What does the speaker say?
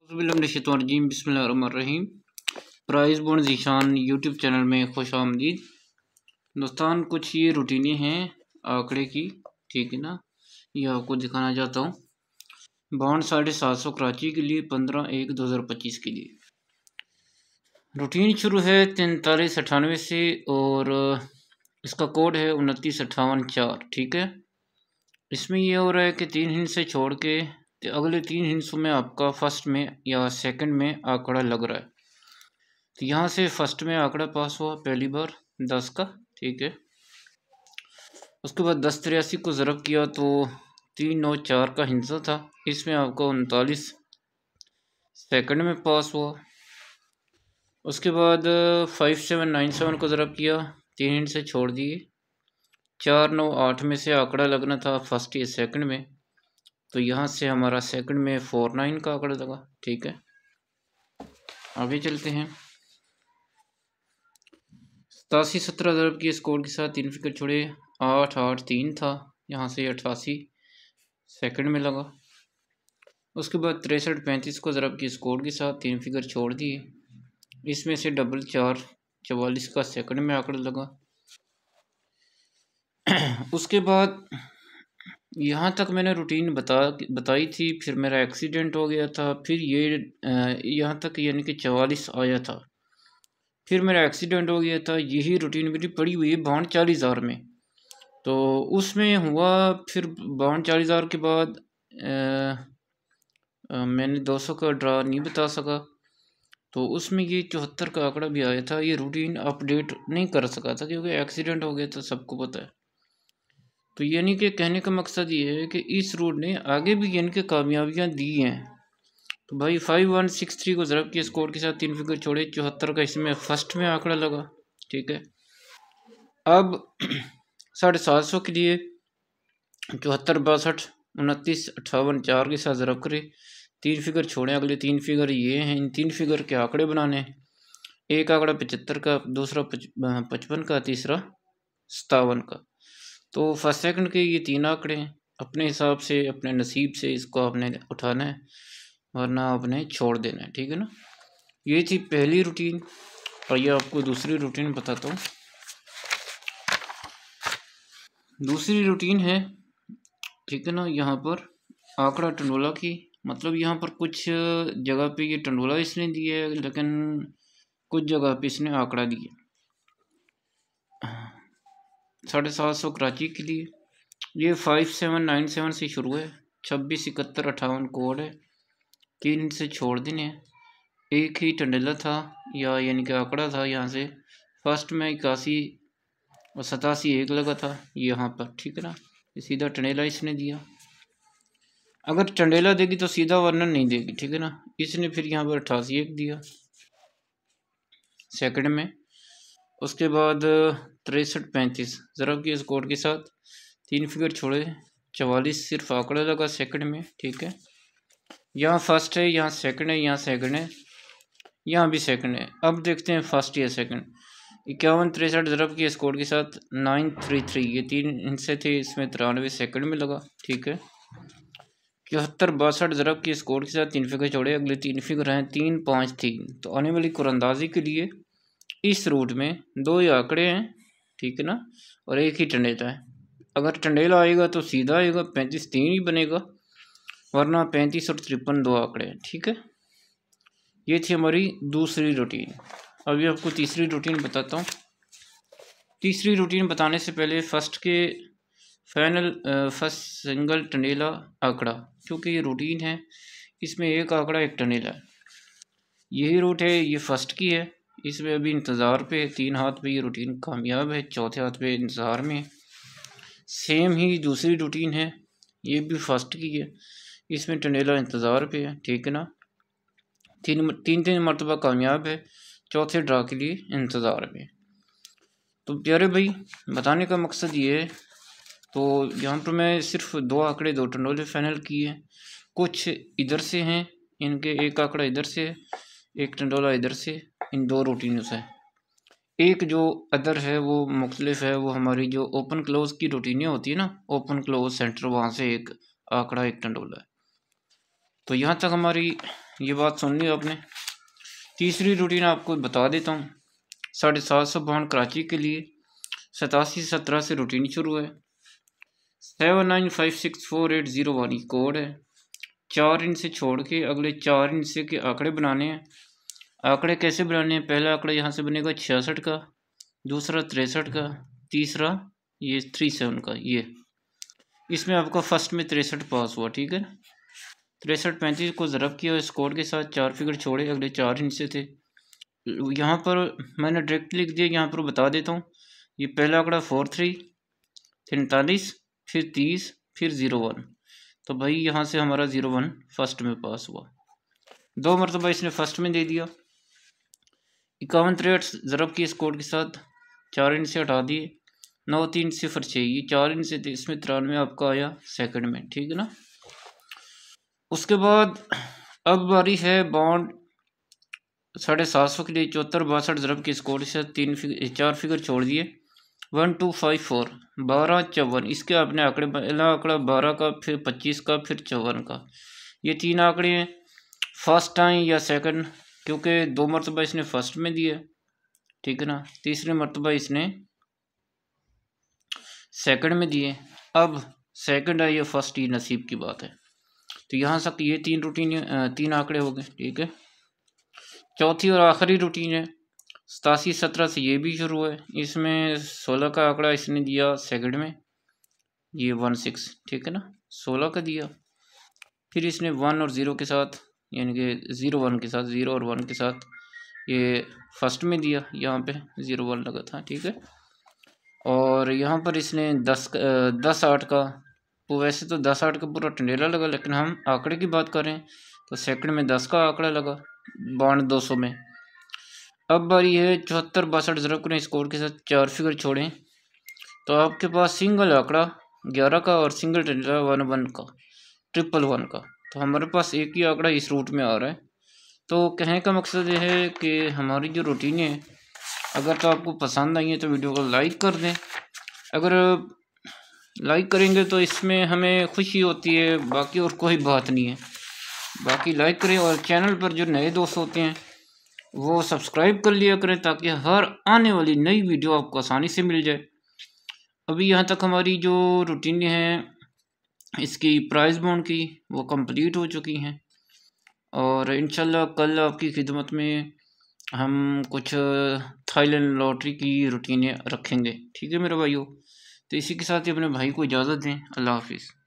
बिस्मिल्लाहिर्रहमानिर्रहीम। Price board Zeeshan YouTube channel में खुश आमदीद। दोस्तान, कुछ ये रूटीनें हैं आंकड़े की, ठीक है ना। ये आपको दिखाना चाहता हूँ। बॉन्ड 750 कराची के लिए 15/1/2025 के लिए रूटीन शुरू है 4398 से और इसका कोड है 2958/4। ठीक है। इसमें ये हो रहा है कि 3 हिंस से छोड़ के अगले 3 हिंसों में आपका फर्स्ट में या सेकंड में आंकड़ा लग रहा है। तो यहाँ से फर्स्ट में आंकड़ा पास हुआ पहली बार 10 का, ठीक है। उसके बाद 1083 को ज़रब किया तो 394 का हिंसा था, इसमें आपका 39 सेकंड में पास हुआ। उसके बाद 5797 को ज़रब किया, 3 हिंस से छोड़ दिए, 498 में से आंकड़ा लगना था फर्स्ट या सेकंड में, तो यहाँ से हमारा सेकंड में 49 का आंकड़ा लगा। ठीक है, आगे चलते हैं। 8717 ज़रब की स्कोर के साथ 3 फिगर छोड़े, 883 था, यहाँ से 88 सेकंड में लगा। उसके बाद 6335 को ज़रब की स्कोर के साथ 3 फिगर छोड़ दिए, इसमें से 444 का सेकंड में आंकड़ा लगा। उसके बाद यहाँ तक मैंने रूटीन बताई थी, फिर मेरा एक्सीडेंट हो गया था, फिर ये यहाँ तक यानी कि 44 आया था, फिर मेरा एक्सीडेंट हो गया था। यही रूटीन मेरी पड़ी हुई है बॉन्ड 40,000 में। तो उसमें हुआ फिर बॉन्ड 40,000 के बाद मैंने 200 का ड्रा नहीं बता सका, तो उसमें ये 74 का आंकड़ा भी आया था। ये रूटीन अपडेट नहीं कर सका था क्योंकि एक्सीडेंट हो गया था, सबको पता है। तो यानी कि कहने का मकसद ये है कि इस रूट ने आगे भी यानी कि कामयाबियाँ दी हैं। तो भाई 5163 को ज़रब के स्कोर के साथ 3 फिगर छोड़े, 74 का इसमें फर्स्ट में आंकड़ा लगा। ठीक है। अब 750 के लिए 74 62 29 58 4 के साथ ज़रब करें, 3 फिगर छोड़े, अगले 3 फिगर ये हैं। इन 3 फिगर के आंकड़े बनाने, एक आंकड़ा 75 का, दूसरा 55 का, तीसरा 57 का। तो फर्स्ट सेकंड के ये 3 आंकड़े हैं। अपने हिसाब से अपने नसीब से इसको आपने उठाना है, वरना आपने छोड़ देना है। ठीक है ना। ये थी पहली रूटीन, और ये आपको दूसरी रूटीन बताता हूँ। दूसरी रूटीन है, ठीक है ना, यहाँ पर आंकड़ा टंडोला की, मतलब यहाँ पर कुछ जगह पे ये टंडोला इसने दिया है, लेकिन कुछ जगह पे इसने आंकड़ा दिया। 750 कराची के लिए ये 5797 से शुरू है, 26 71 58 कोड है, 3 से छोड़ देने हैं। एक ही टंडेला था या यानी कि आंकड़ा था, यहाँ से फर्स्ट में 81 और 87 एक लगा था यहाँ पर। ठीक है ना, सीधा टंडेला इसने दिया। अगर टंडेला देगी तो सीधा वर्णन नहीं देगी। ठीक है ना। इसने फिर यहाँ पर 88 एक दिया सेकंड में। उसके बाद 6335 ज़रब की स्कोर के साथ 3 फिगर छोड़े, 44 सिर्फ आंकड़ा लगा सेकंड में। ठीक है। यहाँ फर्स्ट है, यहाँ सेकंड है, यहाँ सेकंड है, यहाँ भी सेकंड है। अब देखते हैं फर्स्ट या सेकंड। 51 63 ज़रब की स्कोर के साथ 933, ये 3 हिस्से थे, इसमें 93 सेकंड में लगा। ठीक है। 74 62 ज़रब की स्कोर के साथ 3 फिगर छोड़े, अगले 3 फिगर हैं 3 5 3। तो आने वाली कुरानंदाजी के लिए इस रूट में 2 ही आंकड़े हैं, ठीक है ना, और एक ही टंडेला है। अगर टंडेला आएगा तो सीधा आएगा, 35 3 ही बनेगा, वरना 35 और 53 2 आंकड़े हैं। ठीक है। ये थी हमारी दूसरी रूटीन। अभी आपको तीसरी रूटीन बताता हूँ। तीसरी रूटीन बताने से पहले फर्स्ट के फाइनल फर्स्ट सिंगल टंडेला आंकड़ा, क्योंकि ये रूटीन है, इसमें एक आंकड़ा एक टंडेला है। यही रूट है, ये फर्स्ट की है, इसमें अभी इंतज़ार पे 3 हाथ पे ये रूटीन कामयाब है, चौथे हाथ पे इंतज़ार में। सेम ही दूसरी रूटीन है, ये भी फर्स्ट की है, इसमें टंडेला इंतज़ार पे है। ठीक है ना। तीन मरतबा कामयाब है, चौथे ड्रा के लिए इंतज़ार में। तो प्यारे भाई, बताने का मकसद ये है, तो यहाँ पर मैं सिर्फ 2 आंकड़े 2 टंडोले फाइनल किए हैं। कुछ इधर से हैं, इनके एक आंकड़ा इधर से है, एक टंडोला इधर से, इन 2 रूटीनों से। एक जो अदर है वो मुख्तलिफ है, वो हमारी जो ओपन क्लोज की रूटीनें होती है ना, ओपन क्लोज सेंटर, वहाँ से एक आंकड़ा एक टंडोला है। तो यहाँ तक हमारी ये बात सुन ली आपने। तीसरी रूटीन आपको बता देता हूँ। 750 बाउंड कराची के लिए 8717 से रूटीन शुरू है। 79564801 कोड है। 4 इंच से छोड़ के अगले 4 इंच से के आंकड़े बनाने हैं। आंकड़े कैसे बनाने हैं? पहला आंकड़ा यहाँ से बनेगा 66 का, दूसरा 63 का, तीसरा ये 37 का। ये इसमें आपका फर्स्ट में 63 पास हुआ, ठीक है। 63 35 को ज़रब किया इस कोड के साथ, 4 फिगर छोड़े, अगले 4 इंच से थे। यहाँ पर मैंने डायरेक्ट लिख दिया, यहाँ पर बता देता हूँ। ये पहला आंकड़ा 43, 43, फिर 30, फिर 01। तो भाई यहाँ से हमारा 01 फर्स्ट में पास हुआ। 2 मरतबा इसने फर्स्ट में दे दिया। 51 63 ज़रब की इस कोड के साथ, 4 इंच से हटा दिए, 9 3 0 6, ये 4 इंच से थे, इसमें 93 आपका आया सेकंड में, ठीक है ना। उसके बाद अब बारी है बॉन्ड 750 के लिए। 74 62 ज़रब की इस कोड के साथ 4 फिगर छोड़ दिए, 1 2 5 4, 12 54। इसके आपने आंकड़े, पहला आंकड़ा 12 का, फिर 25 का, फिर 54 का। ये 3 आंकड़े हैं, फर्स्ट टाइम या सेकंड, क्योंकि 2 मरतबा इसने फर्स्ट में दिया, ठीक है ना। तीसरे मरतबा इसने सेकंड में दिए। अब सेकंड है या फर्स्ट, ये नसीब की बात है। तो यहाँ तक ये 3 रूटीन 3 आंकड़े हो गए, ठीक है। चौथी और आखिरी रूटीन है 87 17 से, ये भी शुरू है। इसमें 16 का आंकड़ा इसने दिया सेकंड में, ये 16, ठीक है ना, 16 का दिया। फिर इसने 1 और 0 के साथ, यानी कि 0 1 के साथ, 0 और 1 के साथ ये फर्स्ट में दिया, यहाँ पे 0 1 लगा था, ठीक है। और यहाँ पर इसने 10 8 का, तो वैसे तो 10 8 का पूरा टंडेला लगा, लेकिन हम आंकड़े की बात करें तो सेकंड में 10 का आंकड़ा लगा बॉन्ड 200 में। अब बारी है 74 62 ज़रब ने स्कोर के साथ 4 फिगर छोड़ें, तो आपके पास सिंगल आंकड़ा 11 का और सिंगल टंडेला 1 1 का, 1 का। तो हमारे पास एक ही आंकड़ा इस रूट में आ रहा है। तो कहने का मकसद ये है कि हमारी जो रूटीन है, अगर तो आपको पसंद आई है तो वीडियो को लाइक कर दें। अगर लाइक करेंगे तो इसमें हमें खुशी होती है, बाकी और कोई बात नहीं है। बाकी लाइक करें, और चैनल पर जो नए दोस्त होते हैं वो सब्सक्राइब कर लिया करें, ताकि हर आने वाली नई वीडियो आपको आसानी से मिल जाए। अभी यहाँ तक हमारी जो रूटीन है इसकी प्राइस बॉन्ड की, वो कंप्लीट हो चुकी हैं, और इंशाल्लाह कल आपकी खिदमत में हम कुछ थाईलैंड लॉटरी की रूटीनें रखेंगे, ठीक है मेरे भाइयों। तो इसी के साथ ही अपने भाई को इजाज़त दें। अल्लाह हाफिज़।